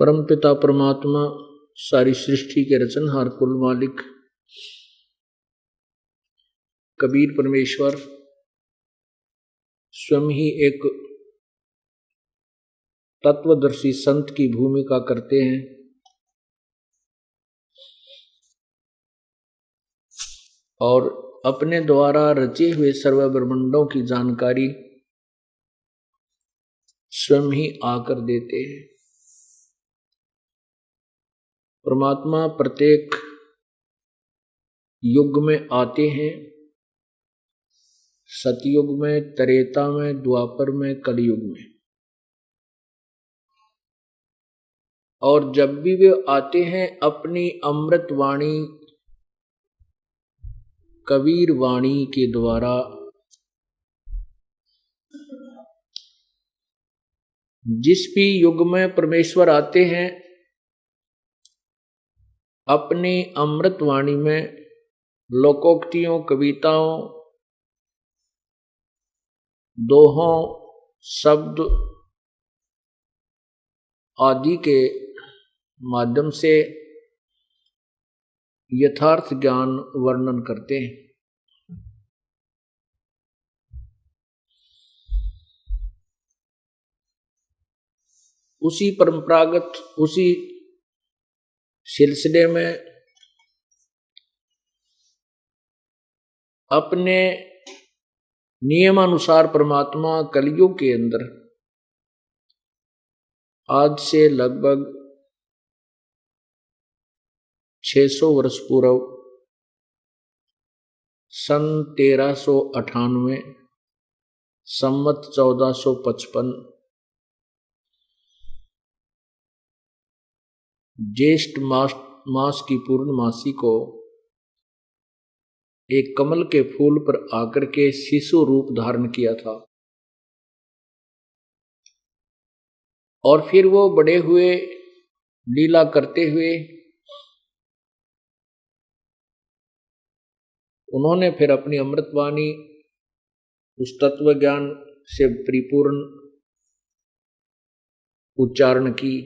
परमपिता परमात्मा सारी सृष्टि के रचनहार कुल मालिक कबीर परमेश्वर स्वयं ही एक तत्वदर्शी संत की भूमिका करते हैं और अपने द्वारा रचे हुए सर्व ब्रह्मांडों की जानकारी स्वयं ही आकर देते हैं। परमात्मा प्रत्येक युग में आते हैं, सतयुग में, त्रेता में, द्वापर में, कलयुग में। और जब भी वे आते हैं अपनी अमृत वाणी कबीर वाणी के द्वारा जिस भी युग में परमेश्वर आते हैं अपनी अमृत वाणी में लोकोक्तियों, कविताओं, दोहों, शब्द आदि के माध्यम से यथार्थ ज्ञान वर्णन करते हैं। उसी परंपरागत उसी सिलसिले में अपने नियमानुसार परमात्मा कलयुग के अंदर आज से लगभग 600 वर्ष पूर्व सन 1398 संवत 1455 ज्येष्ठ मास की पूर्णमासी को एक कमल के फूल पर आकर के शिशु रूप धारण किया था और फिर वो बड़े हुए, लीला करते हुए उन्होंने फिर अपनी अमृतवाणी उस तत्व ज्ञान से परिपूर्ण उच्चारण की।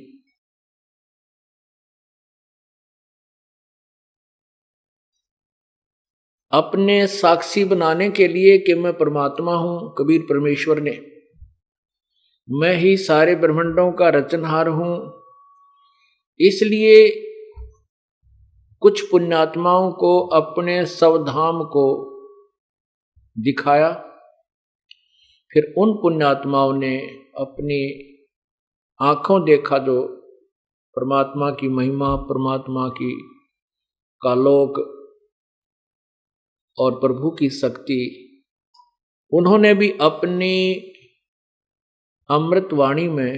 अपने साक्षी बनाने के लिए कि मैं परमात्मा हूं, कबीर परमेश्वर ने, मैं ही सारे ब्रह्मांडों का रचनहार हूं, इसलिए कुछ पुण्यात्माओं को अपने स्वधाम को दिखाया। फिर उन पुण्यात्माओं ने अपनी आंखों देखा जो परमात्मा की महिमा, परमात्मा की कालोक और प्रभु की शक्ति, उन्होंने भी अपनी अमृतवाणी में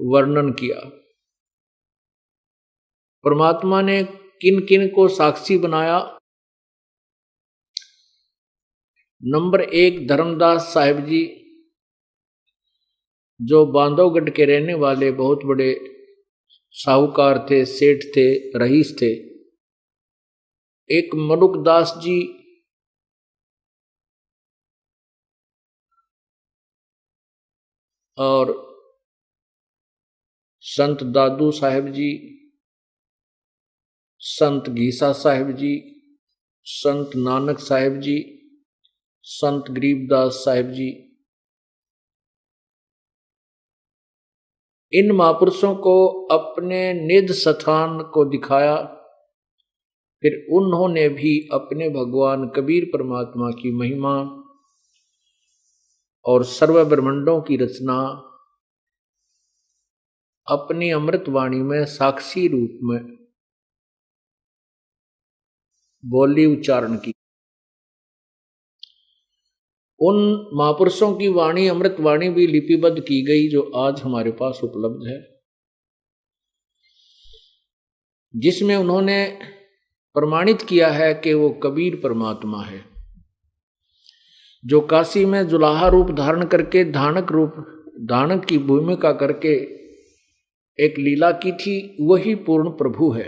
वर्णन किया। परमात्मा ने किन किन को साक्षी बनाया। नंबर 1 धर्मदास साहिब जी, जो बांधवगढ़ के रहने वाले बहुत बड़े साहूकार थे, सेठ थे, रईस थे। एक मनुकदास जी, और संत दादू साहिब जी, संत घीसा साहिब जी, संत नानक साहिब जी, संत गरीबदास साहिब जी, इन महापुरुषों को अपने निज स्थान को दिखाया। फिर उन्होंने भी अपने भगवान कबीर परमात्मा की महिमा और सर्व ब्रह्मांडों की रचना अपनी अमृतवाणी में साक्षी रूप में बोली, उच्चारण की। उन महापुरुषों की वाणी, अमृतवाणी भी लिपिबद्ध की गई जो आज हमारे पास उपलब्ध है, जिसमें उन्होंने प्रमाणित किया है कि वो कबीर परमात्मा है, जो काशी में जुलाहा रूप धारण करके धानक की भूमिका करके एक लीला की थी, वही पूर्ण प्रभु है।